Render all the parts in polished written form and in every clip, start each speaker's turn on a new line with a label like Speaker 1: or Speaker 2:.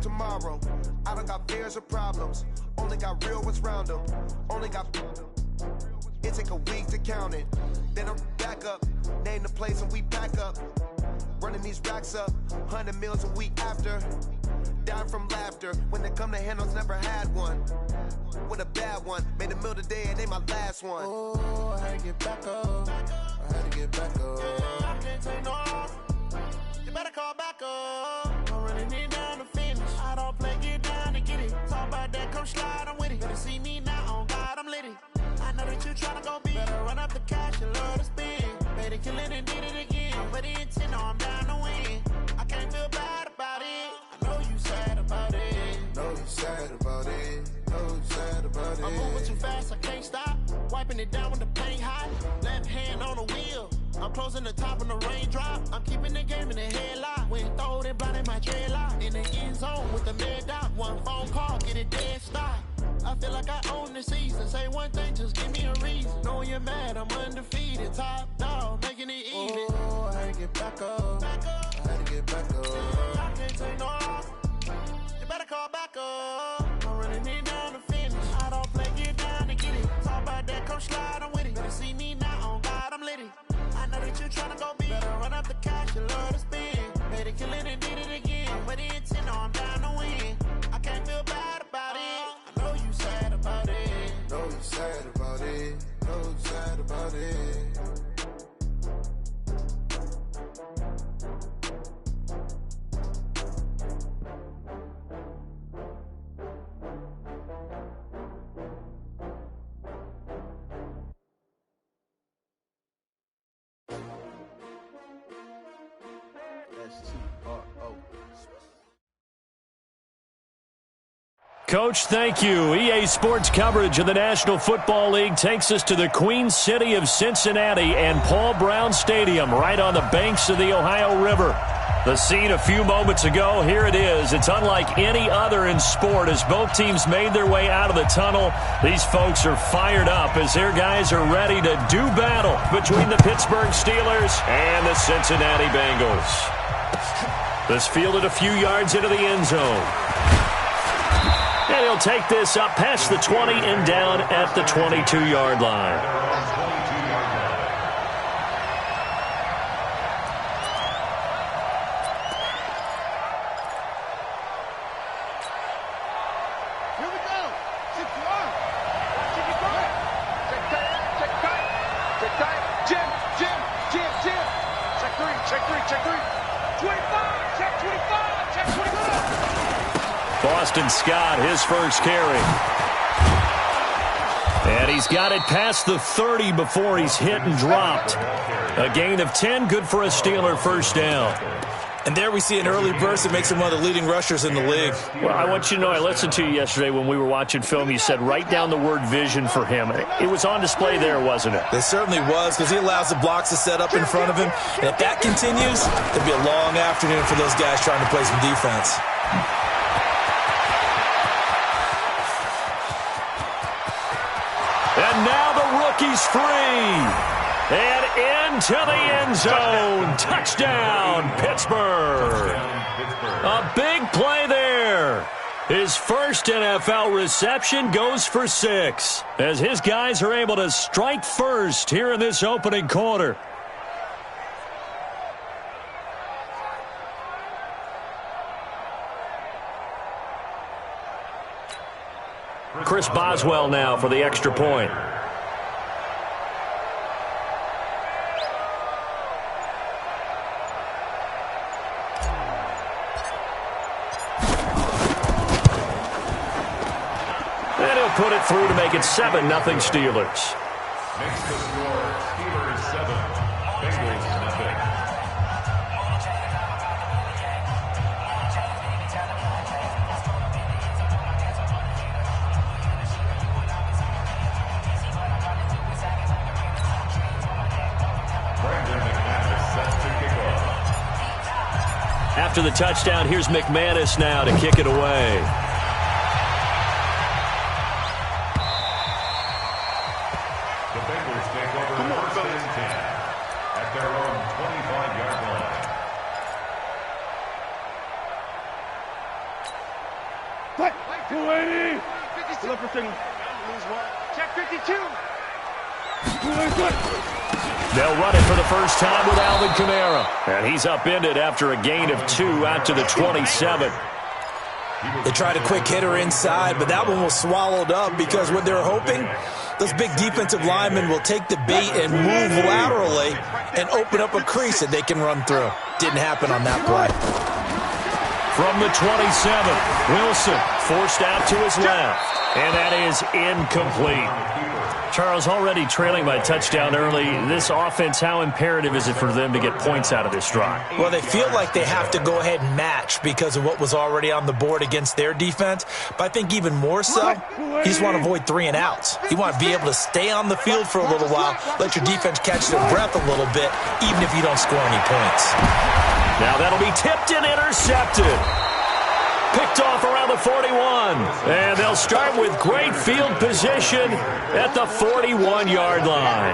Speaker 1: tomorrow. I don't got fears or problems. Only got real ones round them. Only got... It take a week to count it. Then I'm back up. Name the place and we pack up. Running these racks up. 100 meals a week after. Dying from laughter. When they come to handles, never had one. With a bad one. Made a meal today and they my last one.
Speaker 2: Oh, I had to get back up. I had to get back up. I can't take no off. You better call back up. I'm running it down to finish. I don't play, get down to get it. Talk about that, come slide, I'm with it. Better see me now, on God, I'm lit it. I know that you tryna go big. Better run up the cash, you love to spend. Better kill it and did it again. But the intent, no, I'm down to win. I can't feel bad about it. I know you sad about it.
Speaker 3: Know you sad about it. Know you sad about it.
Speaker 2: I'm moving too fast, I can't stop. Wiping it down when the paint hot. Left hand on the wheel. I'm closing the top when the raindrop. I'm keeping the game in the headlock. When throw it, blinding my dreadlock. In the end zone with the mid dot. One phone call, get it dead stop. I feel like I own the season. Say one thing, just give me a reason. Knowing you're mad, I'm undefeated. Top dog, making it even.
Speaker 3: Oh, I had to get back up. I had to get back up.
Speaker 2: I can't take no off. You better call back up. I'm running it down to finish. I don't play, get down to get it. Talk about that, come slide, I'm with it. Better see me now, on God, I'm lit it. I know that you tryna go big. Better run up the cash, you love to spend. Better kill it and did it again. But the intent, no, I'm down to win. I can't feel bad about it. I know you sad about it.
Speaker 3: Know you sad about it. Know you sad about it.
Speaker 4: Coach, thank you. EA Sports coverage of the National Football League takes us to the Queen City of Cincinnati and Paul Brown Stadium right on the banks of the Ohio River. The scene a few moments ago, here it is. It's unlike any other in sport as both teams made their way out of the tunnel. These folks are fired up as their guys are ready to do battle between the Pittsburgh Steelers and the Cincinnati Bengals. This fielded a few yards into the end zone. And he'll take this up past the 20 and down at the 22-yard line.
Speaker 5: Here we go. 6 yards. Watch it go. Check tight. Check tight. Jim. Check three. 25. Check 25. Check 25.
Speaker 4: Boston Scott, his first carry. And he's got it past the 30 before he's hit and dropped. A gain of 10, good for a Steeler first down.
Speaker 6: And there we see an early burst that makes him one of the leading rushers in the league.
Speaker 4: Well, I want you to know, I listened to you yesterday when we were watching film. You said write down the word vision for him. It was on display there, wasn't it?
Speaker 6: It certainly was, because he allows the blocks to set up in front of him. And if that continues, it'll be a long afternoon for those guys trying to play some defense.
Speaker 4: And now the rookie's free. And into the end zone. Touchdown, Pittsburgh. A big play there. His first NFL reception goes for 6 as his guys are able to strike first here in this opening quarter. Chris Boswell now for the extra point. And he'll put it through to make it 7-0 Steelers.
Speaker 7: Makes the score Steelers 7, Bengals nothing.
Speaker 4: After the touchdown, here's McManus now to kick it away.
Speaker 7: The Bengals take over first and 10 at their own 25-yard line.
Speaker 5: 280. Look for signal. Check 52.
Speaker 4: They'll run it for the first time with Alvin Kamara. And he's upended after a gain of 2 out to the 27.
Speaker 6: They tried a quick hitter inside, but that one was swallowed up because what they're hoping, those big defensive linemen will take the bait and move laterally and open up a crease that they can run through. Didn't happen on that play.
Speaker 4: From the 27, Wilson forced out to his left, and that is incomplete. Charles, already trailing by touchdown early. This offense, how imperative is it for them to get points out of this drive?
Speaker 6: Well, they feel like they have to go ahead and match because of what was already on the board against their defense. But I think even more so, you just want to avoid 3 and outs. You want to be able to stay on the field for a little while, let your defense catch their breath a little bit, even if you don't score any points.
Speaker 4: Now that'll be tipped and intercepted. Picked off around the 41. And they'll start with great field position at the 41-yard line.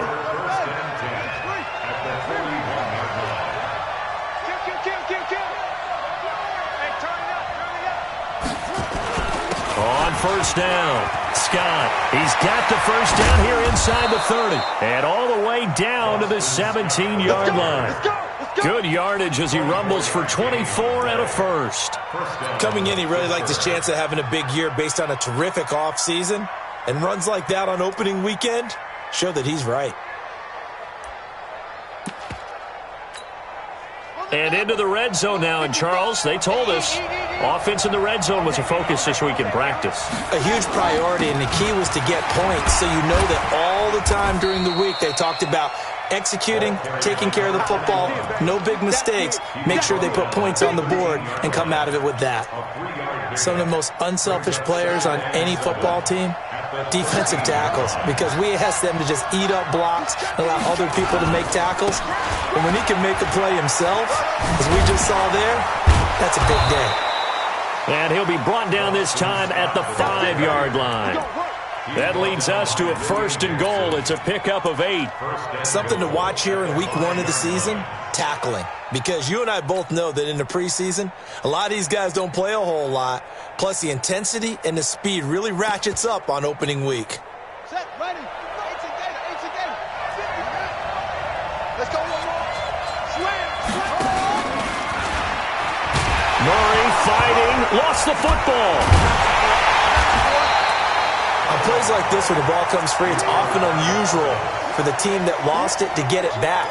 Speaker 4: On first down, Scott. He's got the first down here inside the 30. And all the way down to the 17-yard line. Good yardage as he rumbles for 24 and a first.
Speaker 6: Coming in, he really liked his chance of having a big year based on a terrific offseason. And runs like that on opening weekend show that he's right.
Speaker 4: And into the red zone now. And, Charles, they told us offense in the red zone was a focus this week in practice.
Speaker 6: A huge priority, and the key was to get points. So you know that all the time during the week they talked about executing, taking care of the football, no big mistakes. Make sure they put points on the board and come out of it with that. Some of the most unselfish players on any football team, defensive tackles, because we ask them to just eat up blocks and allow other people to make tackles. And when he can make a play himself, as we just saw there, that's a big day.
Speaker 4: And he'll be brought down this time at the 5-yard line. That leads us to a first and goal. It's a pickup of 8.
Speaker 6: Something to watch here in week 1 of the season, tackling. Because you and I both know that in the preseason, a lot of these guys don't play a whole lot. Plus the intensity and the speed really ratchets up on opening week.
Speaker 5: Set, ready. 18 data. Let's go one more. Slam.
Speaker 4: Murray fighting, lost the football.
Speaker 6: On plays like this where the ball comes free, it's often unusual for the team that lost it to get it back.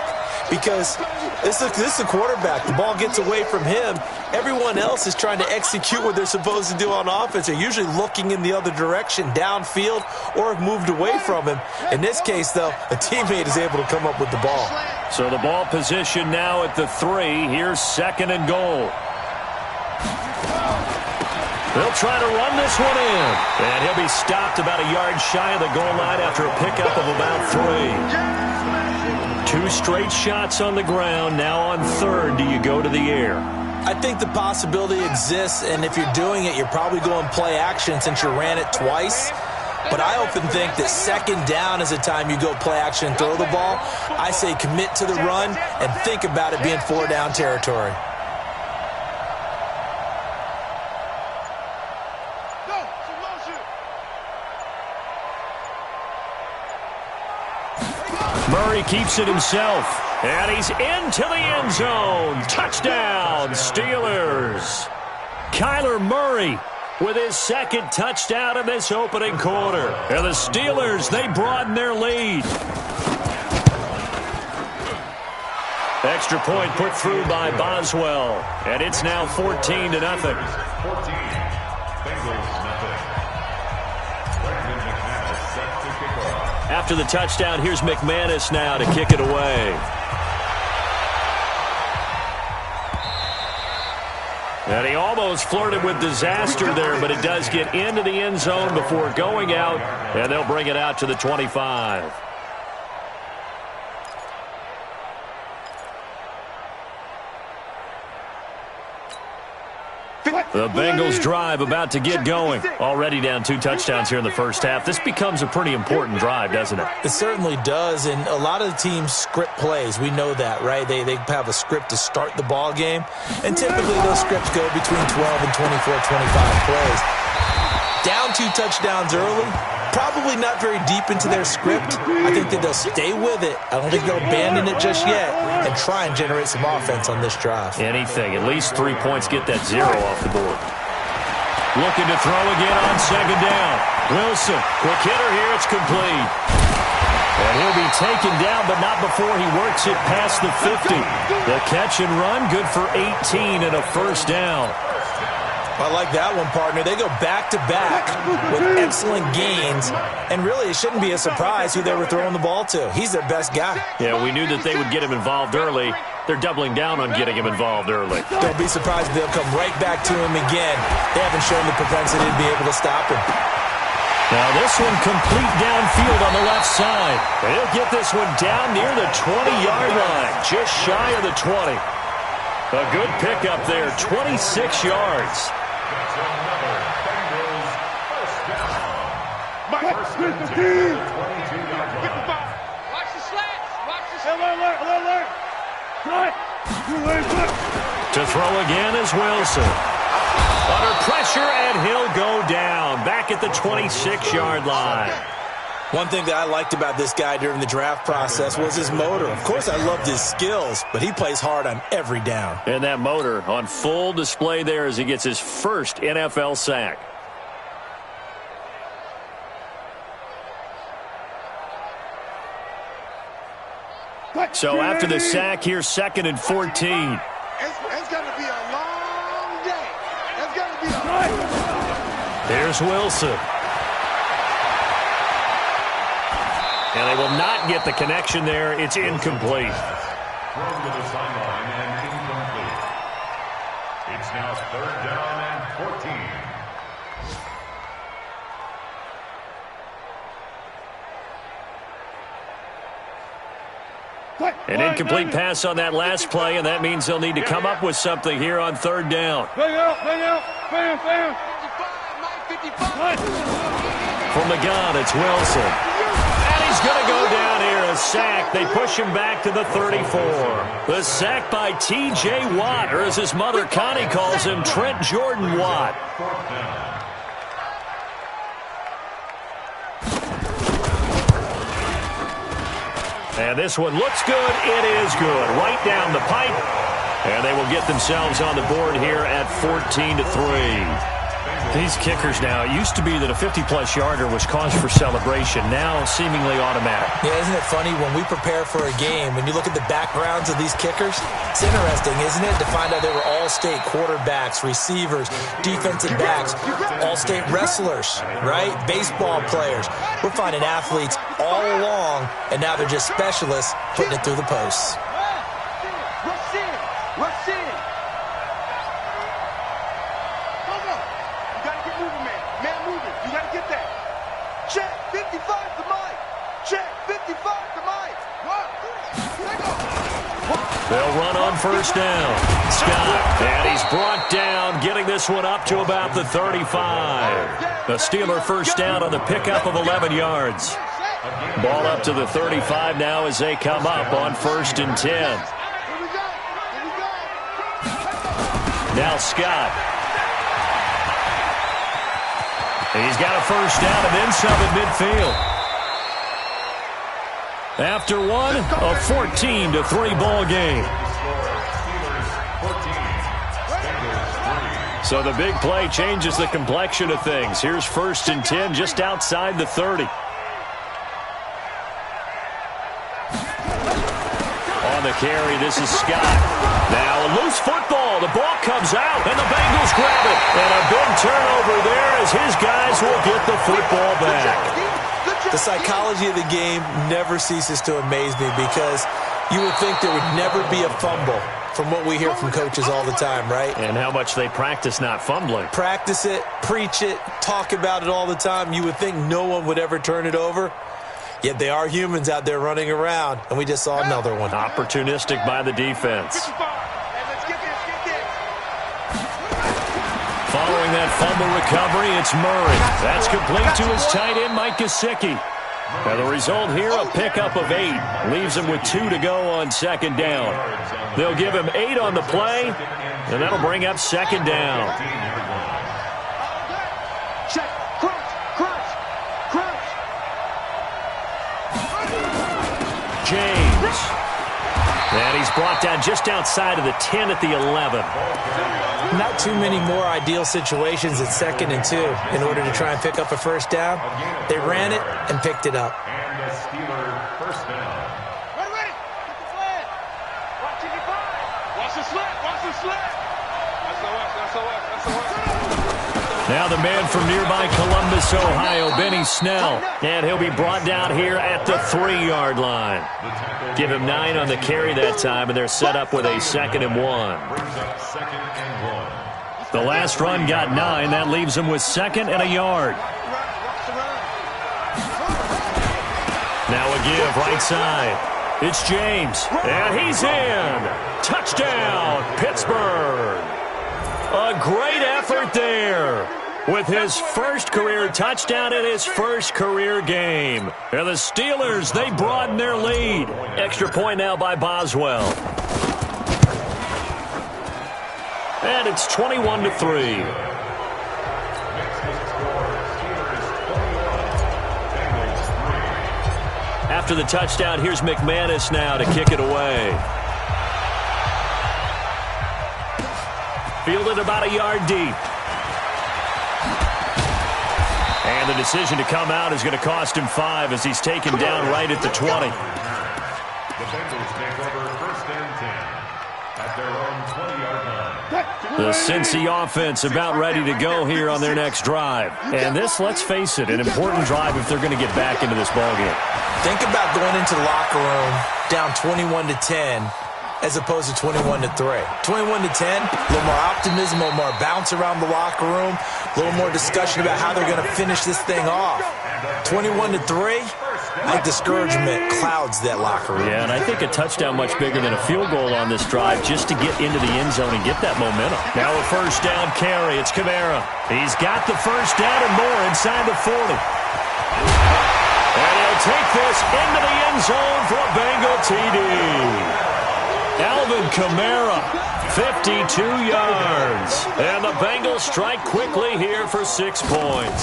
Speaker 6: Because this is a quarterback. The ball gets away from him. Everyone else is trying to execute what they're supposed to do on offense. They're usually looking in the other direction, downfield, or have moved away from him. In this case, though, a teammate is able to come up with the ball.
Speaker 4: So the ball position now at the 3. Here's second and goal. They'll try to run this one in. And he'll be stopped about a yard shy of the goal line after a pickup of about 3. 2 straight shots on the ground. Now on third, do you go to the air?
Speaker 6: I think the possibility exists, and if you're doing it, you're probably going play action since you ran it twice. But I often think that second down is the time you go play action and throw the ball. I say commit to the run and think about it being 4-down territory.
Speaker 4: Murray keeps it himself, and he's into the end zone. Touchdown, Steelers. Kyler Murray with his second touchdown in this opening quarter. And the Steelers, they broaden their lead. Extra point put through by Boswell, and it's now 14-0.
Speaker 7: 14. Bengals nothing.
Speaker 4: After the touchdown, here's McManus now to kick it away. And he almost flirted with disaster there, but it does get into the end zone before going out, and they'll bring it out to the 25. The Bengals drive about to get going. Already down 2 touchdowns here in the first half. This becomes a pretty important drive, doesn't it?
Speaker 6: It certainly does, and a lot of the teams script plays. We know that, right? They have a script to start the ball game, and typically those scripts go between 12 and 24, 25 plays. Down 2 touchdowns early. Probably not very deep into their script. I think that they'll stay with it. I don't think they'll abandon it just yet and try and generate some offense on this drive.
Speaker 4: Anything. At least 3 points. Get that 0 off the board. Looking to throw again on second down. Wilson, quick hitter here. It's complete. And he'll be taken down, but not before he works it past the 50. The catch and run, good for 18 and a first down.
Speaker 6: I like that one, partner. They go back-to-back with excellent gains, and really it shouldn't be a surprise who they were throwing the ball to. He's their best guy.
Speaker 4: Yeah, we knew that they would get him involved early. They're doubling down on getting him involved early.
Speaker 6: Don't be surprised if they'll come right back to him again. They haven't shown the propensity to be able to stop him.
Speaker 4: Now this one complete downfield on the left side. He'll get this one down near the 20-yard line, just shy of the 20. A good pickup there, 26 yards.
Speaker 7: That's another Bengals first down. First and 10, 22-yard line.
Speaker 5: Watch the slants. Watch the slants. Alert.
Speaker 4: To throw again is Wilson. Under pressure, and he'll go down. Back at the 26-yard line.
Speaker 6: One thing that I liked about this guy during the draft process was his motor. Of course, I loved his skills, but he plays hard on every down.
Speaker 4: And that motor on full display there as he gets his first NFL sack. So after the sack, here's 2nd and 14.
Speaker 5: It's going to be a long day. It's going to be a long day.
Speaker 4: There's Wilson. And they will not get the connection there. It's incomplete.
Speaker 7: Thrown to the sideline and incomplete. It's now 3rd down and 14.
Speaker 4: An incomplete pass on that last play, and that means they'll need to come up with something here on 3rd down. From the gun, it's Wilson. And he's going to go down here, a sack. They push him back to the 34. The sack by T.J. Watt, or as his mother Connie calls him, Trent Jordan Watt.
Speaker 7: 4th down.
Speaker 4: And this one looks good. It is good. Right down the pipe. And they will get themselves on the board here at 14-3. These kickers now, it used to be that a 50-plus yarder was cause for celebration. Now seemingly automatic.
Speaker 6: Yeah, isn't it funny when we prepare for a game, when you look at the backgrounds of these kickers, it's interesting, isn't it, to find out they were all-state quarterbacks, receivers, defensive backs, all-state wrestlers, right? Baseball players. We're finding athletes all along, and now they're just specialists putting it through the posts.
Speaker 5: Rush in. Come on. You got to get moving, man. Man moving. You got to get that. Check. 55 to Mike. Check. 55 to Mike.
Speaker 4: They'll run on 1st down. Scott, and he's brought down, getting this one up to about the 35. The Steeler 1st down on the pickup of 11 yards. Ball up to the 35 now as they come up on 1st and 10. Now Scott. He's got a 1st down and then some at midfield. After one, a 14-3 ball game. So the big play changes the complexion of things. Here's 1st and 10 just outside the 30. On the carry, this is Scott. Now a loose football. The ball comes out, and the Bengals grab it. And a big turnover there as his guys will get the football back.
Speaker 6: The psychology of the game never ceases to amaze me because you would think there would never be a fumble from what we hear from coaches all the time, right?
Speaker 4: And how much they practice not fumbling.
Speaker 6: Practice it, preach it, talk about it all the time. You would think no one would ever turn it over. Yet they are humans out there running around, and we just saw another one.
Speaker 4: Opportunistic by the defense. Following that fumble recovery, it's Murray. That's complete to his tight end, Mike Gesicki. Now the result here, a pickup of 8. Leaves him with 2 to go on 2nd down. They'll give him 8 on the play, and that'll bring up 2nd down. And he's brought down just outside of the 10 at the 11.
Speaker 6: Not too many more ideal situations at 2nd and 2 in order to try and pick up a first down. They ran it and picked it up.
Speaker 7: And the Steeler first down.
Speaker 5: Ready. Get the flag. Watch it, watch the sled. Watch the sled. That's the
Speaker 4: Now the man from nearby Columbus, Ohio, Benny Snell. And he'll be brought down here at the 3-yard line. Give him 9 on the carry that time, and they're set up with a 2nd and 1.
Speaker 7: Brings up 2nd and 1.
Speaker 4: The last run got 9. That leaves him with 2nd and a yard. Now a give right side. It's James, and he's in. Touchdown, Pittsburgh. A great effort there with his first career touchdown in his first career game. And the Steelers, they broaden their lead. Extra point now by Boswell. And it's 21-3. After the touchdown, here's McManus now to kick it away. Fielded about a yard deep. And the decision to come out is going to cost him 5 as he's taken down right at the 20.
Speaker 7: The Bengals take over 1st and 10 at their own 20-yard line.
Speaker 4: The Cincy offense about ready to go here on their next drive. And this, let's face it, an important drive if they're going to get back into this ballgame.
Speaker 6: Think about going into the locker room down 21-10 as opposed to 21-3. 21-10, a little more optimism, a little more bounce around the locker room, a little more discussion about how they're going to finish this thing off. 21-3, I think discouragement clouds that locker room.
Speaker 4: Yeah, and I think a touchdown much bigger than a field goal on this drive just to get into the end zone and get that momentum. Now a first down carry. It's Kamara. He's got the first down and more inside the 40. And he'll take this into the end zone for a Bengal TD. Alvin Kamara, 52 yards. And the Bengals strike quickly here for 6 points.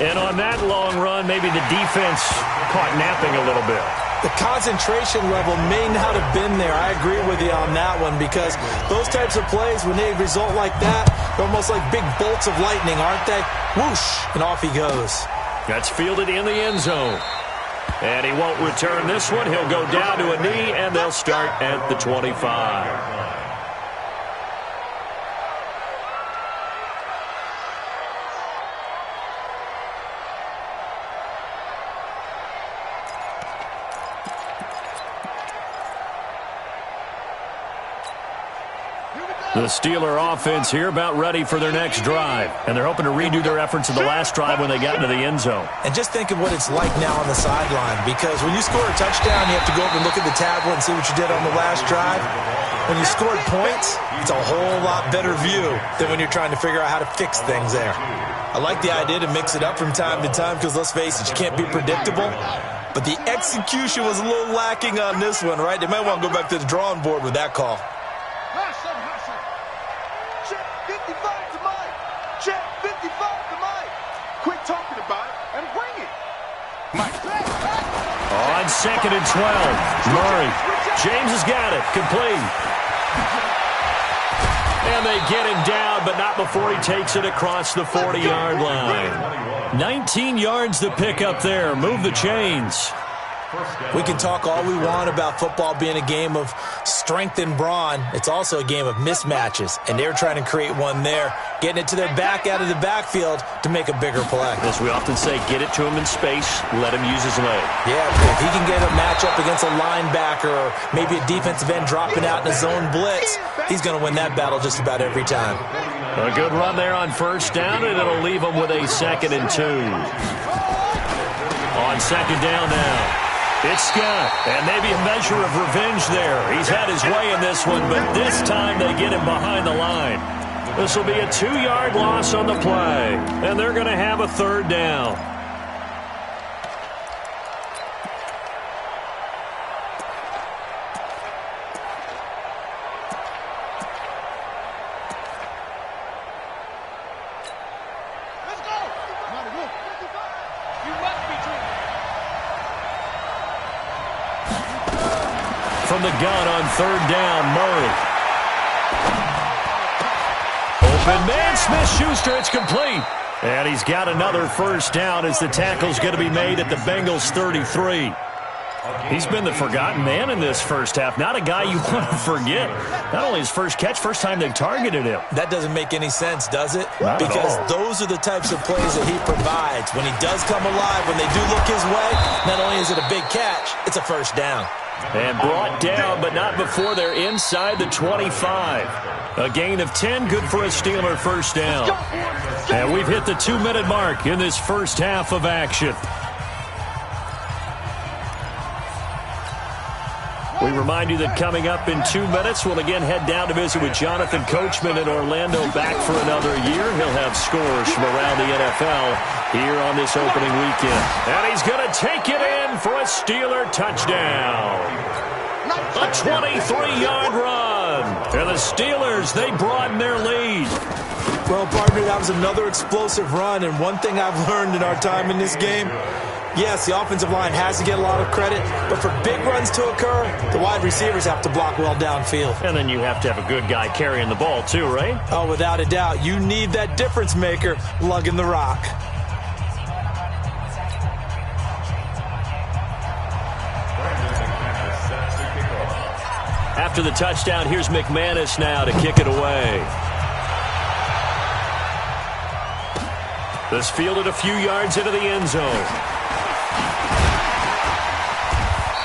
Speaker 4: And on that long run, maybe the defense caught napping a little bit.
Speaker 6: The concentration level may not have been there. I agree with you on that one because those types of plays, when they result like that, they're almost like big bolts of lightning, aren't they? Whoosh, and off he goes.
Speaker 4: That's fielded in the end zone. And he won't return this one. He'll go down to a knee, and they'll start at the 25. The Steeler offense here about ready for their next drive. And they're hoping to redo their efforts in the last drive when they got into the end zone.
Speaker 6: And just think of what it's like now on the sideline. Because when you score a touchdown, you have to go up and look at the tablet and see what you did on the last drive. When you scored points, it's a whole lot better view than when you're trying to figure out how to fix things there. I like the idea to mix it up from time to time because, let's face it, you can't be predictable. But the execution was a little lacking on this one, right? They might want to go back to the drawing board with that call.
Speaker 5: Check 55 to Mike. Check 55 to Mike. Quit talking about it and bring it. Mike.
Speaker 4: On 2nd and 12. Murray. James has got it. Complete. And they get him down, but not before he takes it across the 40-yard line. 19 yards to pick up there. Move the chains.
Speaker 6: We can talk all we want about football being a game of strength and brawn. It's also a game of mismatches, and they're trying to create one there, getting it to their back out of the backfield to make a bigger play.
Speaker 4: As we often say, get it to him in space, let him use his leg.
Speaker 6: Yeah, if he can get a matchup against a linebacker or maybe a defensive end dropping out in a zone blitz, he's going to win that battle just about every time.
Speaker 4: A good run there on first down, and it'll leave him with a 2nd and 2. On 2nd down now. It's Scott, and maybe a measure of revenge there. He's had his way in this one, but this time they get him behind the line. This will be a 2-yard loss on the play, and they're going to have a 3rd down. from the gun on third down. Murray. Open man, Smith-Schuster. It's complete. And he's got another first down as the tackle's going to be made at the Bengals 33. He's been the forgotten man in this first half. Not a guy you want to forget. Not only his first catch, first time they've targeted him.
Speaker 6: That doesn't make any sense, does it?
Speaker 4: Not
Speaker 6: because
Speaker 4: at all.
Speaker 6: those are the types of plays that he provides. When he does come alive, when they do look his way, not only is it a big catch, it's a first down.
Speaker 4: And brought down, but not before they're inside the 25. A gain of 10, good for a Steeler first down. And we've hit the 2-minute mark in this first half of action. We remind you that coming up in 2 minutes, we'll again head down to visit with Jonathan Coachman in Orlando, back for another year. He'll have scores from around the NFL here on this opening weekend. And he's going to take it in for a Steeler touchdown. A 23-yard run. And the Steelers, they broaden their lead.
Speaker 6: Well, partner, that was another explosive run, and one thing I've learned in our time in this game, yes, the offensive line has to get a lot of credit, but for big runs to occur, the wide receivers have to block well downfield.
Speaker 4: And then you have to have a good guy carrying the ball too, right?
Speaker 6: Oh, without a doubt. You need that difference maker lugging the rock.
Speaker 4: After the touchdown, here's McManus now to kick it away. This fielded a few yards into the end zone.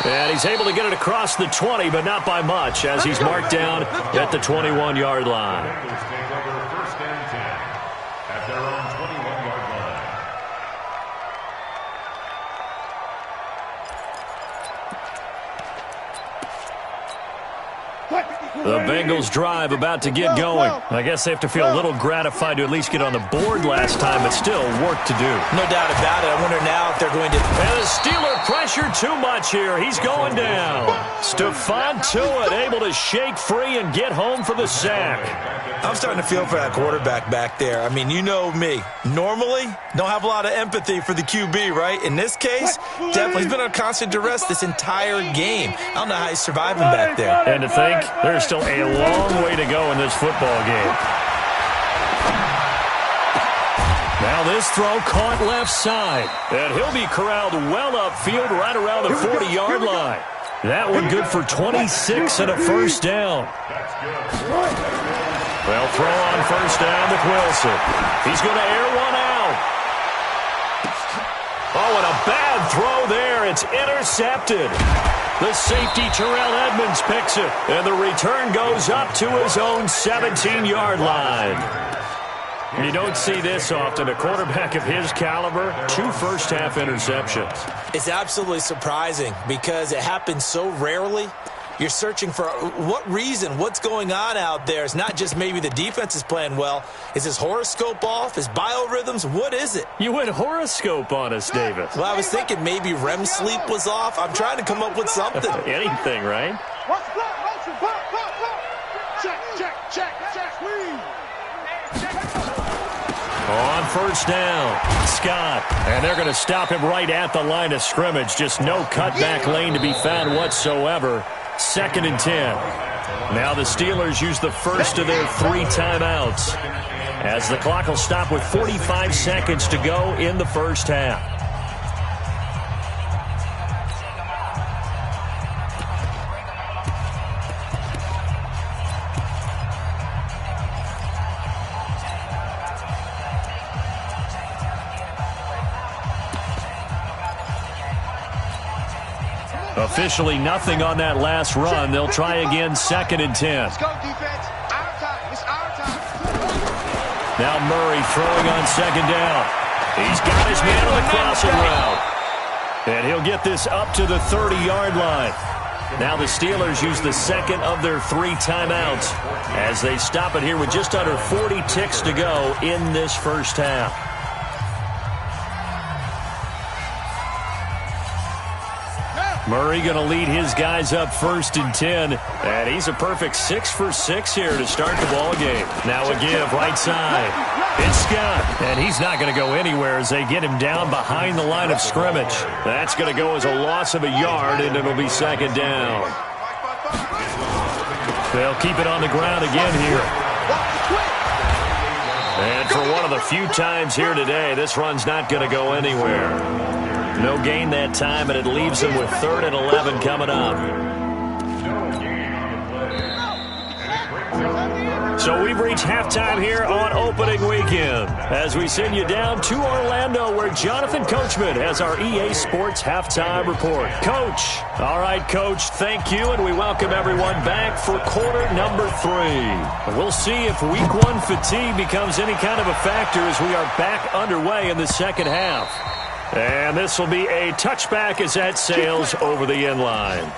Speaker 4: And he's able to get it across the 20, but not by much, as he's marked down at the 21-yard line.
Speaker 7: Bengals take over first and 10 at their own 21-yard line.
Speaker 4: The Bengals drive about to get going. I guess they have to feel a little gratified to at least get on the board last time, but still work to do.
Speaker 6: No doubt about it. I wonder now if they're going to...
Speaker 4: And the Steeler pressure too much here. He's going down. Stephon Tuitt able to shake free and get home for the sack.
Speaker 6: I'm starting to feel for that quarterback back there. I mean, you know me. Normally, don't have a lot of empathy for the QB, right? In this case, definitely he's been under constant duress this entire game. I don't know how he's surviving back there.
Speaker 4: And to think, there's still a long way to go in this football game. Now this throw caught left side. And he'll be corralled well upfield right around the 40-yard line. That one good for 26 and a first down. Well, throw on first down with Wilson. He's going to air one out. Oh, and a bad throw there. It's intercepted. The safety, Terrell Edmonds, picks it. And the return goes up to his own 17-yard line. You don't see this often. A quarterback of his caliber, 2 first-half interceptions.
Speaker 6: It's absolutely surprising because it happens so rarely. You're searching for what reason, what's going on out there. It's not just maybe the defense is playing well. Is his horoscope off? His biorhythms? What is it?
Speaker 4: You went horoscope on us, Davis.
Speaker 6: Well, I was thinking maybe REM sleep was off. I'm trying to come up with something.
Speaker 4: Anything, right?
Speaker 5: Watch the clock, motion, pop. Check, please.
Speaker 4: On first down, Scott. And they're going to stop him right at the line of scrimmage. Just no cutback lane to be found whatsoever. 2nd and 10. Now the Steelers use the first of their 3 timeouts, as the clock will stop with 45 seconds to go in the first half. Officially nothing on that last run. They'll try again, 2nd and 10.
Speaker 5: Let's go, defense. Our time. It's our time.
Speaker 4: Now Murray throwing on 2nd down. He's got his man on the crossing route. And he'll get this up to the 30-yard line. Now the Steelers use the second of their 3 timeouts as they stop it here with just under 40 ticks to go in this first half. Murray going to lead his guys up 1st and 10. And he's a perfect 6 for 6 here to start the ball game. Now a give right side. It's Scott. And he's not going to go anywhere as they get him down behind the line of scrimmage. That's going to go as a loss of a yard, and it'll be 2nd down. They'll keep it on the ground again here. And for one of the few times here today, this run's not going to go anywhere. No gain that time, and it leaves them with 3rd and 11 coming up. So we've reached halftime here on opening weekend as we send you down to Orlando where Jonathan Coachman has our EA Sports halftime report. Coach. All right, Coach, thank you, and we welcome everyone back for quarter number 3. We'll see if week 1 fatigue becomes any kind of a factor as we are back underway in the second half. And this will be a touchback as that sails over the end line.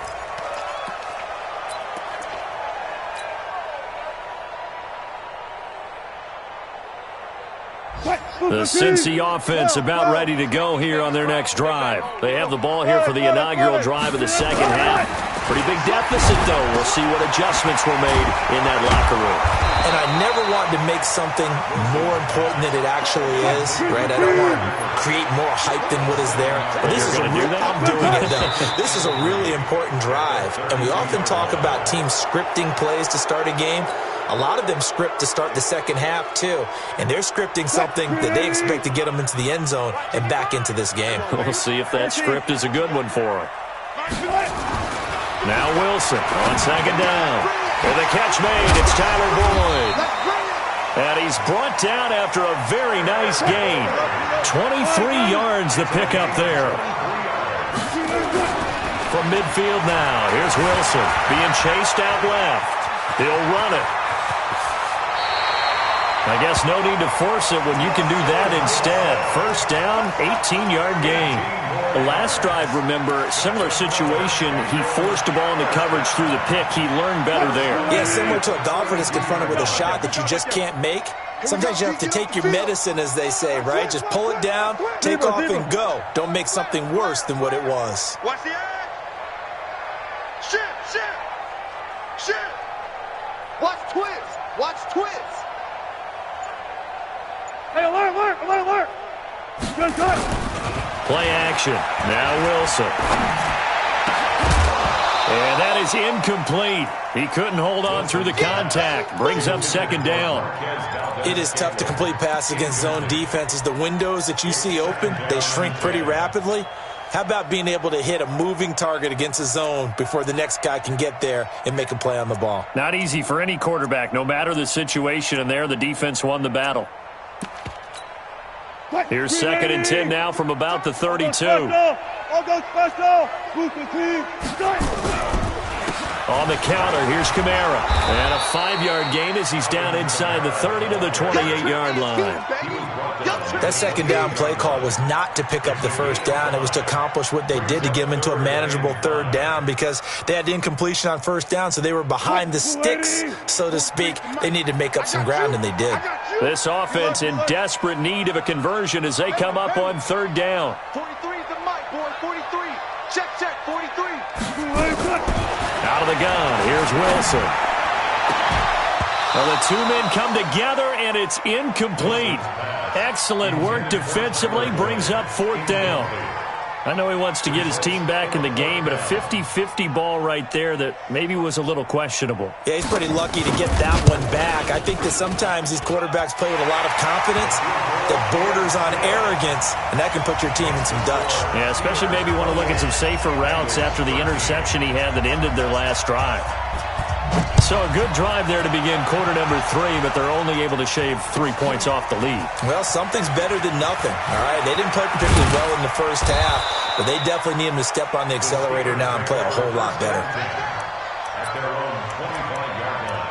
Speaker 4: The Cincy offense about ready to go here on their next drive. They have the ball here for the inaugural drive of the second half. Pretty big deficit, though. We'll see what adjustments were made in that locker room.
Speaker 6: And I never want to make something more important than it actually is, right? I don't want to create more hype than what is there. But this is I'm doing it, though. This is a really important drive. And we often talk about teams scripting plays to start a game. A lot of them script to start the second half, too. And they're scripting something that they expect to get them into the end zone and back into this game.
Speaker 4: We'll see if that script is a good one for them. Now Wilson on second down. With a catch made, it's Tyler Boyd. And he's brought down after a very nice gain. 23 yards the pickup there. From midfield now, here's Wilson being chased out left. He'll run it. I guess no need to force it when you can do that instead. First down, 18-yard gain. The last drive, remember, similar situation. He forced the ball into coverage through the pick. He learned better there.
Speaker 6: Yeah, similar to a golfer that's confronted with a shot that you just can't make. Sometimes you have to take your medicine, as they say, right? Just pull it down, take off, and go. Don't make something worse than what it was.
Speaker 5: Watch the edge. Shift. Watch twist. Watch twist.
Speaker 8: Hey, alert! Good.
Speaker 4: Play action. Now Wilson. And that is incomplete. He couldn't hold on through the contact. Brings up second down.
Speaker 6: It is tough to complete pass against zone defenses. The windows that you see open, they shrink pretty rapidly. How about being able to hit a moving target against a zone before the next guy can get there and make a play on the ball?
Speaker 4: Not easy for any quarterback, no matter the situation, and there the defense won the battle. Here's 2nd and 10 now from about the 32. On the counter, here's Kamara. And a 5-yard gain as he's down inside the 30 to the 28-yard line.
Speaker 6: That second down play call was not to pick up the first down. It was to accomplish what they did to get them into a manageable third down because they had incompletion on first down, so they were behind the sticks, so to speak. They needed to make up some ground, and they did.
Speaker 4: This offense in desperate need of a conversion as they come up on third down.
Speaker 5: 43 is the mic, boy. 43. Check, 43.
Speaker 4: Out of the gun, here's Wilson. Well, the two men come together, and it's incomplete. Excellent work defensively, brings up 4th down. I know he wants to get his team back in the game, but a 50-50 ball right there that maybe was a little questionable.
Speaker 6: Yeah, he's pretty lucky to get that one back. I think that sometimes these quarterbacks play with a lot of confidence that borders on arrogance, and that can put your team in some Dutch.
Speaker 4: Yeah, especially maybe want to look at some safer routes after the interception he had that ended their last drive. So a good drive there to begin quarter number 3, but they're only able to shave 3 points off the lead.
Speaker 6: Well, something's better than nothing, all right? They didn't play particularly well in the first half, but they definitely need them to step on the accelerator now and play a whole lot better.
Speaker 7: At their own 25-yard line.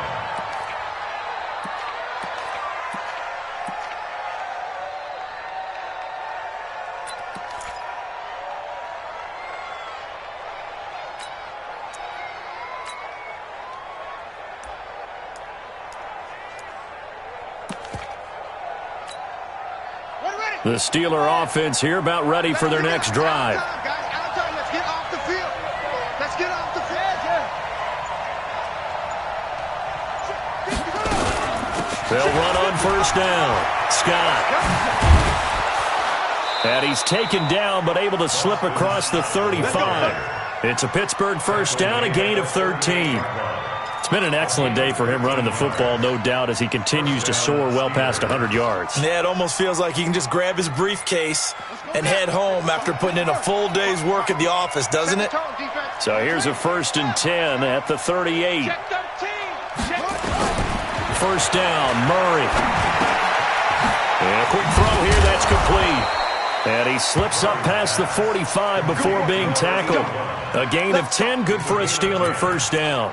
Speaker 4: The Steeler offense here about ready for their next drive.
Speaker 5: Let's get off the field. Let's get off the field.
Speaker 4: They'll run on first down. Scott. And he's taken down but able to slip across the 35. It's a Pittsburgh first down, a gain of 13. Been an excellent day for him running the football, no doubt, as he continues to soar well past 100 yards.
Speaker 6: Yeah, it almost feels like he can just grab his briefcase and head home after putting in a full day's work at the office, doesn't it?
Speaker 4: So here's a 1st and 10 at the 38. First down, Murray. And a quick throw here, that's complete. And he slips up past the 45 before being tackled. A gain of 10, good for a Steeler first down.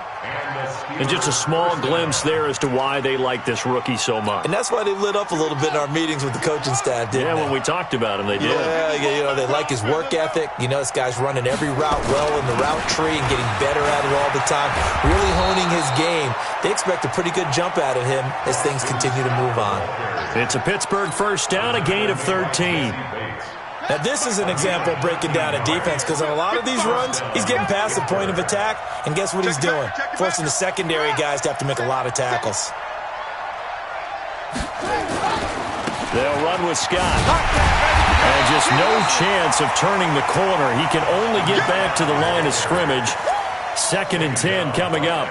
Speaker 4: And just a small glimpse there as to why they like this rookie so much.
Speaker 6: And that's why they lit up a little bit in our meetings with the coaching staff, didn't they?
Speaker 4: When we talked about him, they did.
Speaker 6: Yeah, they like his work ethic. This guy's running every route well in the route tree and getting better at it all the time, really honing his game. They expect a pretty good jump out of him as things continue to move on.
Speaker 4: It's a Pittsburgh first down, a gain of 13.
Speaker 6: Now, this is an example of breaking down a defense because on a lot of these runs, he's getting past the point of attack, and guess what he's doing? Forcing the secondary guys to have to make a lot of tackles.
Speaker 4: They'll run with Scott. And just no chance of turning the corner. He can only get back to the line of scrimmage. 2nd and 10 coming up.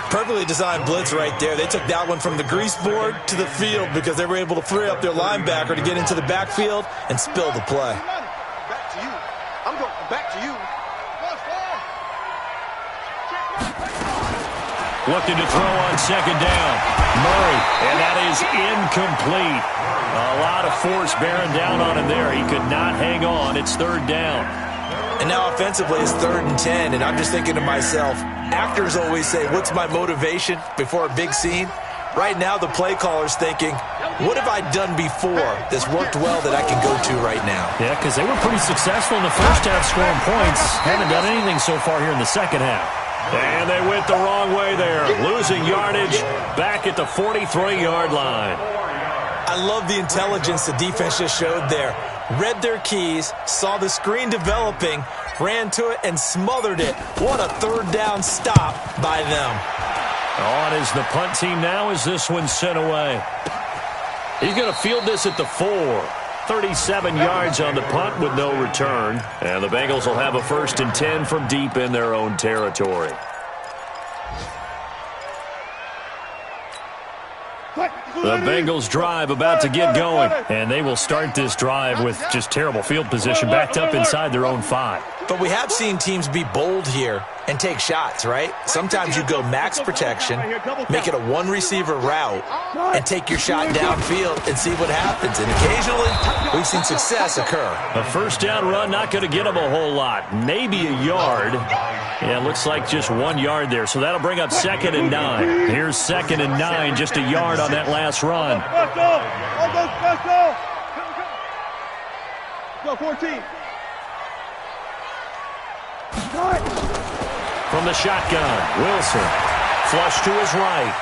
Speaker 6: Perfectly designed blitz right there. They took that one from the grease board to the field because they were able to free up their linebacker to get into the backfield and spill the play.
Speaker 5: Back to you. I'm going back to you.
Speaker 4: Looking to throw on 2nd down. Murray, and that is incomplete. A lot of force bearing down on him there. He could not hang on. It's 3rd down.
Speaker 6: And now offensively it's 3rd and 10, and I'm just thinking to myself, actors always say, what's my motivation before a big scene? Right now the play caller's thinking, what have I done before that's worked well that I can go to right now?
Speaker 4: Yeah, because they were pretty successful in the first half scoring points. Haven't done anything so far here in the second half. And they went the wrong way there. Losing yardage back at the 43-yard line.
Speaker 6: I love the intelligence the defense just showed there. Read their keys, saw the screen developing, ran to it, and smothered it. What a 3rd down stop by them.
Speaker 4: On is the punt team now as this one's sent away. He's going to field this at the 4. 37 yards on the punt with no return. And the Bengals will have a 1st and 10 from deep in their own territory. The Bengals drive about to get going, and they will start this drive with just terrible field position backed up inside their own 5.
Speaker 6: But we have seen teams be bold here and take shots, right? Sometimes you go max protection, make it a one-receiver route, and take your shot downfield and see what happens. And occasionally, we've seen success occur.
Speaker 4: A first down run, not going to get them a whole lot. Maybe a yard. Yeah, it looks like just 1 yard there. So that'll bring up 2nd and 9. Here's 2nd and 9, just a yard on that last run.
Speaker 8: Go, 14.
Speaker 4: From the shotgun, Wilson. Flush to his right.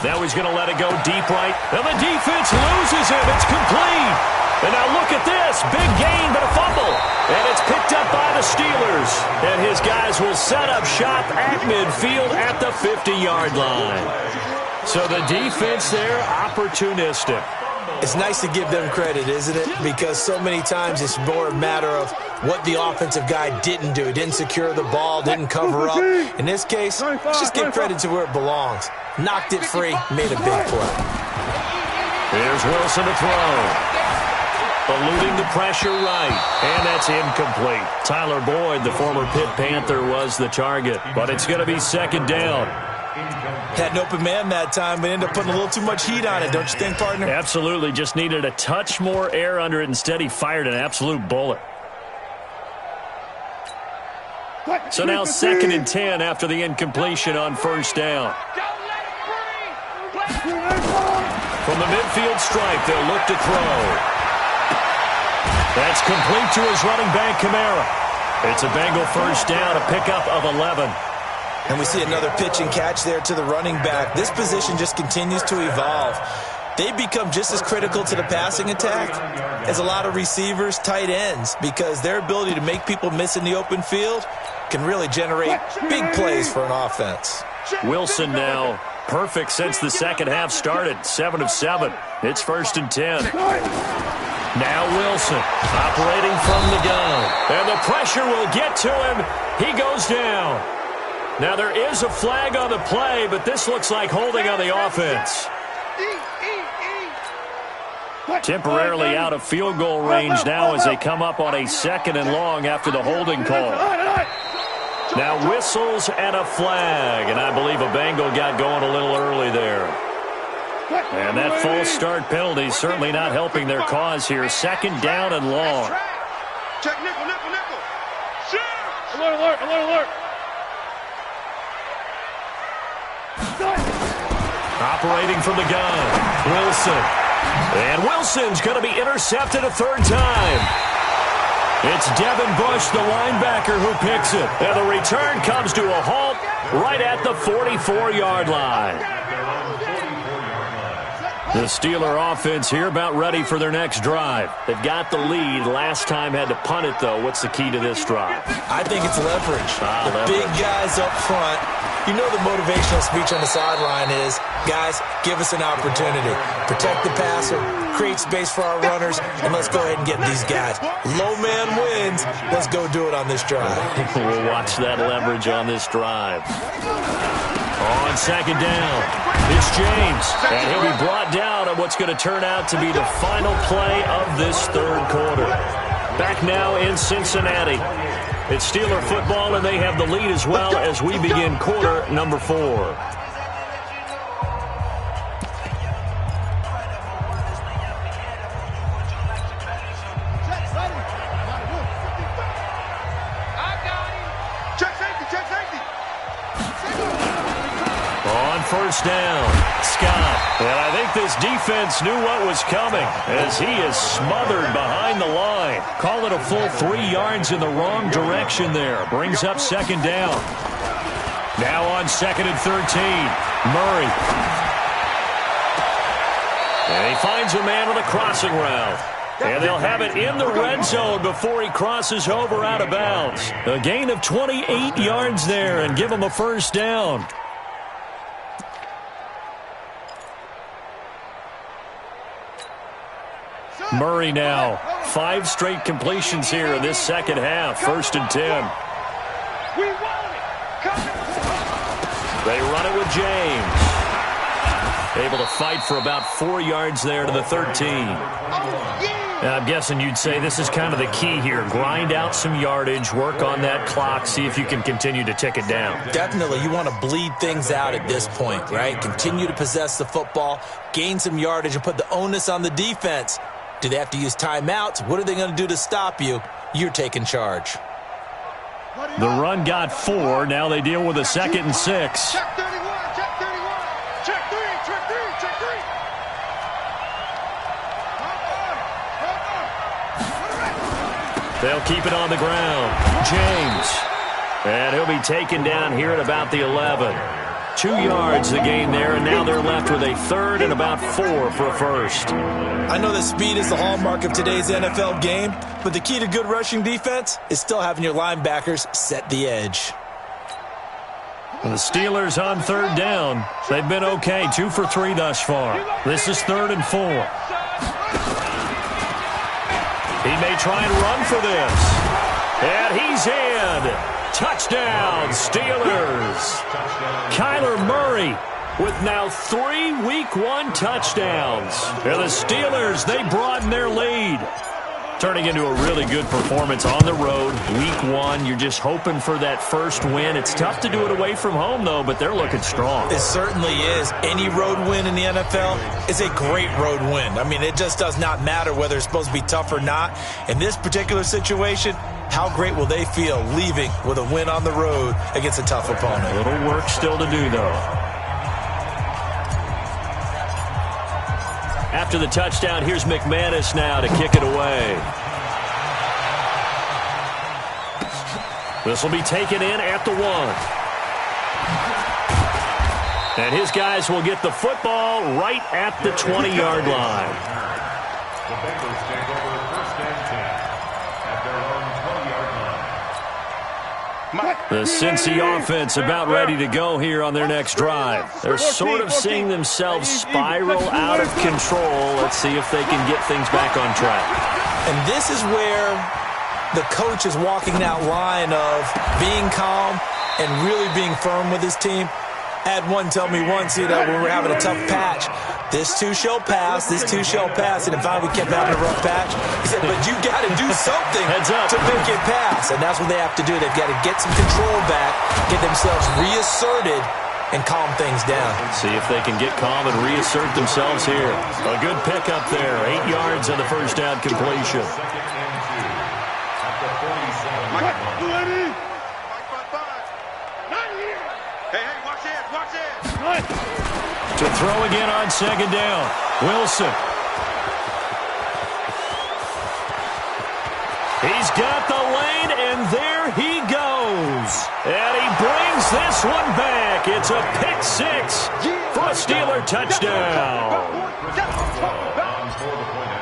Speaker 4: Now he's going to let it go deep right. And the defense loses it. It's complete. And now look at this. Big gain, but a fumble. And it's picked up by the Steelers. And his guys will set up shop at midfield at the 50-yard line. So the defense there, opportunistic.
Speaker 6: It's nice to give them credit, isn't it? Because so many times it's more a matter of what the offensive guy didn't do. He didn't secure the ball, didn't cover up. In this case, let's just give credit to where it belongs. Knocked it free, made a big play.
Speaker 4: Here's Wilson to throw. Eluding the pressure right. And that's incomplete. Tyler Boyd, the former Pitt Panther, was the target. But it's going to be 2nd down.
Speaker 6: Had an open man that time, but ended up putting a little too much heat on it, don't you think, partner?
Speaker 4: Absolutely. Just needed a touch more air under it. Instead, he fired an absolute bullet. So now 2nd and 10 after the incompletion on first down. From the midfield stripe, they'll look to throw. That's complete to his running back, Kamara. It's a Bengal first down, a pickup of 11.
Speaker 6: And we see another pitch and catch there to the running back. This position just continues to evolve. They become just as critical to the passing attack as a lot of receivers, tight ends, because their ability to make people miss in the open field can really generate big plays for an offense.
Speaker 4: Wilson now perfect since the second half started. 7 of 7. It's 1st and 10. Now Wilson operating from the gun. And the pressure will get to him. He goes down. Now there is a flag on the play, but this looks like holding on the offense. Temporarily out of field goal range now as they come up on a 2nd and long after the holding call. Now whistles and a flag, and I believe a Bengal got going a little early there. And that false start penalty certainly not helping their cause here. 2nd down and long.
Speaker 5: Check nickel.
Speaker 8: Alert.
Speaker 4: Operating from the gun, Wilson. And Wilson's going to be intercepted a 3rd time. It's Devin Bush, the linebacker, who picks it. And the return comes to a halt right at the 44-yard line. The Steeler offense here about ready for their next drive. They've got the lead. Last time had to punt it, though. What's the key to this drive?
Speaker 6: I think it's leverage. The big guys up front. You know the motivational speech on the sideline is, guys, give us an opportunity. Protect the passer, create space for our runners, and let's go ahead and get these guys. Low man wins. Let's go do it on this drive.
Speaker 4: We'll watch that leverage on this drive. On 2nd down, it's James, and he'll be brought down on what's going to turn out to be the final play of this 3rd quarter. Back now in Cincinnati. It's Steeler football, and they have the lead as well as we begin quarter number 4. On 1st down, Scott. And I think this defense knew what was coming as he is smothered behind the line. Call it a full 3 yards in the wrong direction there. Brings up 2nd down. Now on 2nd and 13, Murray. And he finds a man with a crossing route. And they'll have it in the red zone before he crosses over out of bounds. A gain of 28 yards there and give him a 1st down. Murray now, 5 straight completions here in this 2nd half. 1st and 10. They run it with James. Able to fight for about 4 yards there to the 13. And I'm guessing you'd say this is kind of the key here. Grind out some yardage, work on that clock, see if you can continue to tick it down.
Speaker 6: Definitely. You want to bleed things out at this point, right? Continue to possess the football, gain some yardage, and put the onus on the defense. Do they have to use timeouts? What are they going to do to stop you? You're taking charge.
Speaker 4: The run got 4. Now they deal with a 2nd and 6.
Speaker 5: Check 31, check 31. Check 3, check 3, check 3.
Speaker 4: They'll keep it on the ground. James. And he'll be taken down here at about the 11. 2 yards the gain there, and now they're left with a 3rd and about 4 for a 1st.
Speaker 6: I know that speed is the hallmark of today's NFL game, but the key to good rushing defense is still having your linebackers set the edge.
Speaker 4: And the Steelers on 3rd down. They've been okay, 2 for 3 thus far. This is 3rd and 4. He may try and run for this. And he's in. Touchdown, Steelers. Kyler Murray with now 3 Week 1 touchdowns. And the Steelers, they broaden their lead. Turning into a really good performance on the road. Week 1, you're just hoping for that first win. It's tough to do it away from home, though, but they're looking strong.
Speaker 6: It certainly is. Any road win in the NFL is a great road win. I mean, it just does not matter whether it's supposed to be tough or not. In this particular situation, how great will they feel leaving with a win on the road against a tough opponent?
Speaker 4: A little work still to do, though. After the touchdown, here's McManus now to kick it away. This will be taken in at the 1. And his guys will get the football right at the 20-yard line.
Speaker 7: The Bengals take over 1st and 10 at their own 20-yard line.
Speaker 4: The Cincy offense about ready to go here on their next drive. They're sort of seeing themselves spiral out of control. Let's see if they can get things back on track.
Speaker 6: And this is where the coach is walking that line of being calm and really being firm with his team. I had one tell me once, when we were having a tough patch, this too shall pass, this too shall pass. And if we kept having a rough patch, he said, but you got to do something to make it pass. And that's what they have to do. They've got to get some control back, get themselves reasserted, and calm things down.
Speaker 4: See if they can get calm and reassert themselves here. A good pickup there. 8 yards on the first down completion. To throw again on second down. Wilson. He's got the lane, and there he goes. And he brings this one back. It's a pick six for a Steeler touchdown.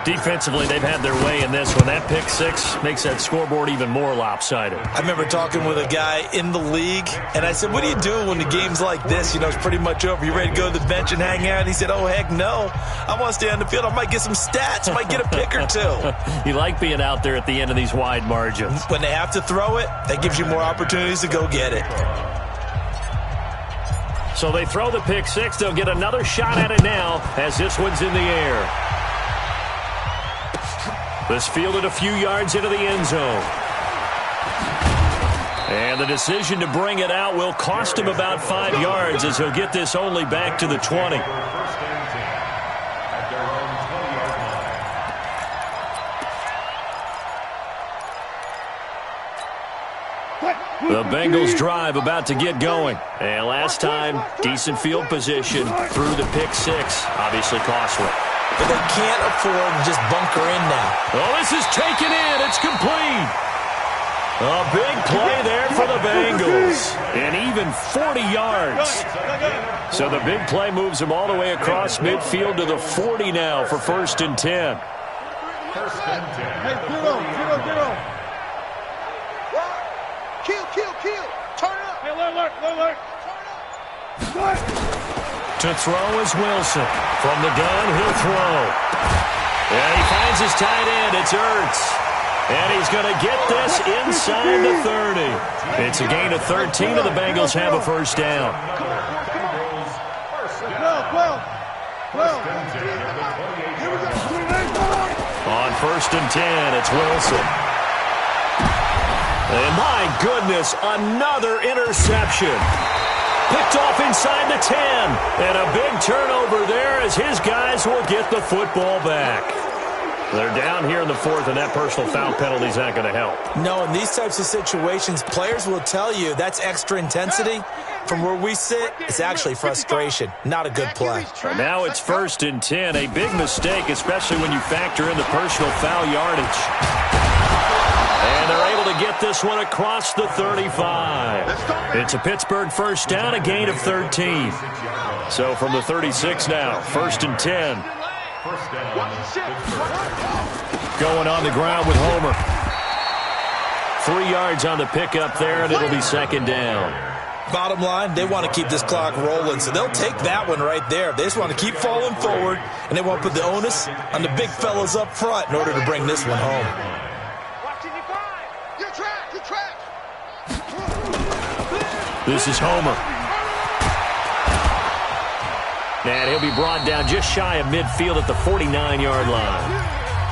Speaker 4: Defensively, they've had their way in this one. That pick six makes that scoreboard even more lopsided.
Speaker 6: I remember talking with a guy in the league, and I said, what do you do when the game's like this? It's pretty much over. You ready to go to the bench and hang out? He said, oh, heck no. I want to stay on the field. I might get some stats. I might get a pick or two.
Speaker 4: You like being out there at the end of these wide margins.
Speaker 6: When they have to throw it, that gives you more opportunities to go get it.
Speaker 4: So they throw the pick six. They'll get another shot at it now as this one's in the air. This fielded a few yards into the end zone. And the decision to bring it out will cost him about 5 yards as he'll get this only back to the 20. The Bengals drive about to get going. And last time, decent field position through the pick six. Obviously costly.
Speaker 6: But they can't afford to just bunker in now.
Speaker 4: Oh, this is taken in. It's complete. A big play there for the Bengals. And even 40 yards. So the big play moves them all the way across midfield to the 40 now for 1st and 10.
Speaker 5: First and 10. Hey, zero. Kill. Turn it up. Hey, alert. Turn up.
Speaker 4: To throw is Wilson. From the gun, he'll throw. And he finds his tight end. It's Ertz. And he's going to get this inside the 30. It's a gain of 13, and the Bengals have a first down. On 1st and 10, it's Wilson. And my goodness, another interception. Picked off inside the 10. And a big turnover there as his guys will get the football back. They're down here in the 4th, and that personal foul penalty is not going to help.
Speaker 6: No, in these types of situations, players will tell you that's extra intensity. From where we sit, it's actually frustration. Not a good play.
Speaker 4: And now it's 1st and 10. A big mistake, especially when you factor in the personal foul yardage. And they're able to get this one across the 35. It's a Pittsburgh first down, a gain of 13. So from the 36 now, 1st and 10. Going on the ground with Homer. 3 yards on the pickup there, and it'll be 2nd down.
Speaker 6: Bottom line, they want to keep this clock rolling, so they'll take that one right there. They just want to keep falling forward, and they want to put the onus on the big fellas up front in order to bring this one home.
Speaker 4: This is Homer. And he'll be brought down just shy of midfield at the 49-yard line.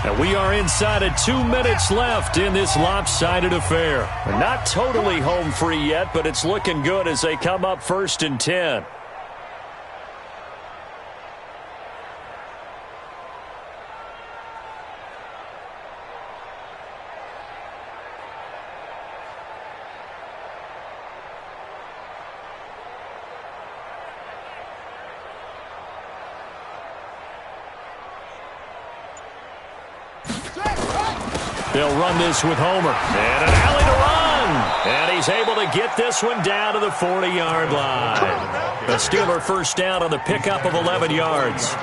Speaker 4: And we are inside of 2 minutes left in this lopsided affair. We're not totally home free yet, but it's looking good as they come up 1st and 10. They'll run this with Homer. And an alley to run. And he's able to get this one down to the 40-yard line. The Steeler first down on the pickup of 11 yards.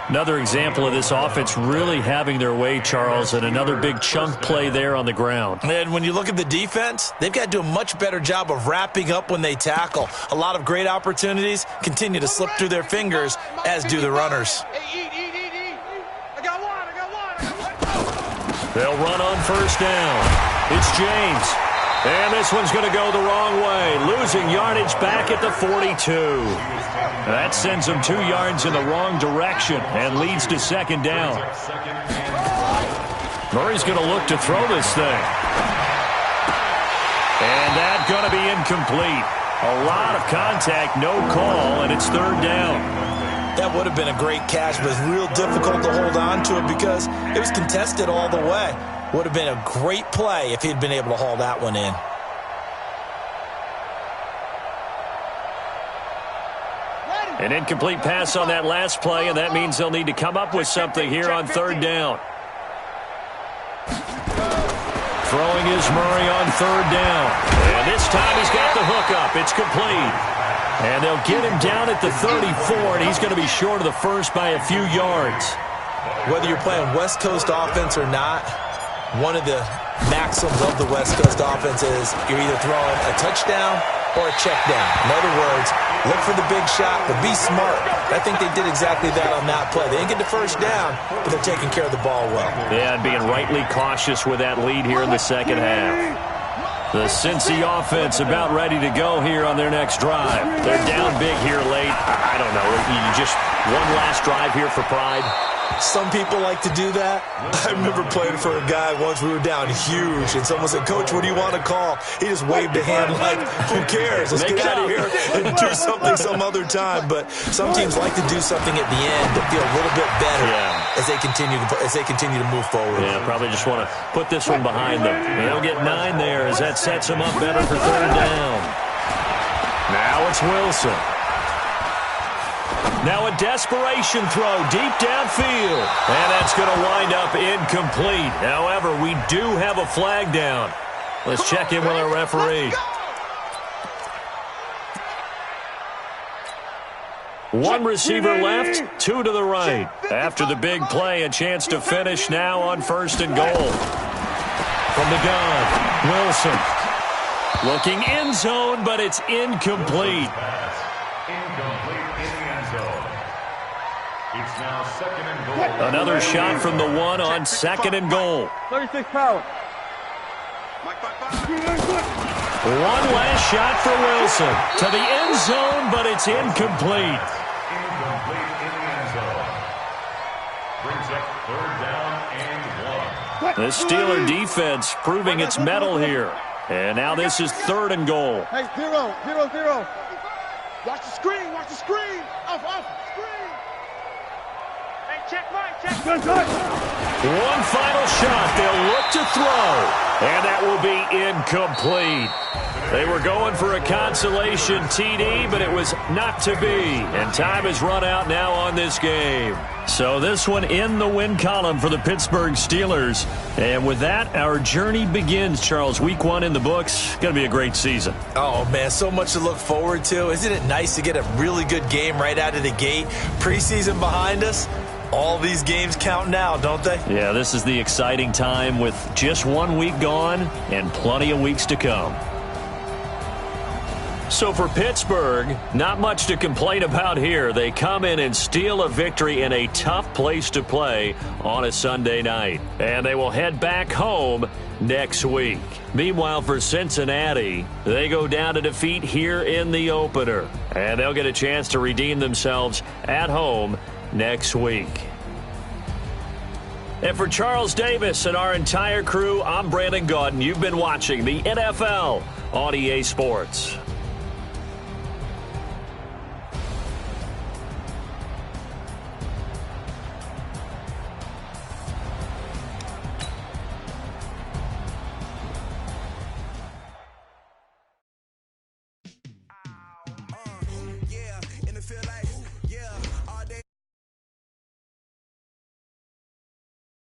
Speaker 4: Another example of this offense really having their way, Charles, and another big chunk play there on the ground.
Speaker 6: And when you look at the defense, they've got to do a much better job of wrapping up when they tackle. A lot of great opportunities continue to slip through their fingers, as do the runners.
Speaker 4: They'll run on first down. It's James. And this one's going to go the wrong way. Losing yardage back at the 42. That sends him 2 yards in the wrong direction and leads to second down. Murray's going to look to throw this thing. And that's going to be incomplete. A lot of contact, no call, and it's third down.
Speaker 6: That would have been a great catch, but it's real difficult to hold on to it because it was contested all the way. Would have been a great play if he'd been able to haul that one in.
Speaker 4: An incomplete pass on that last play, and that means they'll need to come up with something here on third down. Throwing is Murray on third down. And this time he's got the hook up. It's complete. And they'll get him down at the 34, and he's going to be short of the first by a few yards.
Speaker 6: Whether you're playing West Coast offense or not, one of the maxims of the West Coast offense is you're either throwing a touchdown or a check down. In other words, look for the big shot, but be smart. I think they did exactly that on that play. They didn't get the first down, but they're taking care of the ball well.
Speaker 4: Yeah, and being rightly cautious with that lead here in the second half. The Cincy offense about ready to go here on their next drive. They're down big here late. I don't know. You just one last drive here for pride.
Speaker 6: Some people like to do that. I remember playing for a guy once. We were down huge, and someone said, "Coach, what do you want to call?" He just waved a hand like, "Who cares? Let's get out of here and do something some other time." But some teams like to do something at the end to feel a little bit better as they continue to move forward.
Speaker 4: Yeah, probably just want to put this one behind them. They'll get 9 there as that sets them up better for third down. Now it's Wilson. Now a desperation throw deep downfield. And that's going to wind up incomplete. However, we do have a flag down. Let's check in with our referee. One receiver left, 2 to the right. After the big play, a chance to finish now on first and goal. From the gun, Wilson. Looking end zone, but it's incomplete.
Speaker 7: It's now second and goal.
Speaker 4: Another shot from the 1 on second and goal.
Speaker 8: 36 power.
Speaker 4: One last shot for Wilson. To the end zone, but it's incomplete.
Speaker 7: Incomplete in the end zone. Brings up third down and 1.
Speaker 4: The Steeler defense proving its mettle here. And now this is third and goal.
Speaker 8: Hey, 0, 0, 0. Watch the screen, watch the screen. Off, screen. Hey, check right, check.
Speaker 4: One final shot. They'll look to throw. And that will be incomplete. They were going for a consolation TD, but it was not to be. And time has run out now on this game. So this one in the win column for the Pittsburgh Steelers. And with that, our journey begins, Charles. Week 1 in the books. Going to be a great season.
Speaker 6: Oh, man, so much to look forward to. Isn't it nice to get a really good game right out of the gate? Preseason behind us. All these games count now, don't they?
Speaker 4: Yeah, this is the exciting time with just 1 week gone and plenty of weeks to come. So for Pittsburgh, not much to complain about here. They come in and steal a victory in a tough place to play on a Sunday night. And they will head back home next week. Meanwhile, for Cincinnati, they go down to defeat here in the opener. And they'll get a chance to redeem themselves at home next week. And for Charles Davis and our entire crew, I'm Brandon Gaudin. You've been watching the NFL on EA Sports.
Speaker 2: In the field like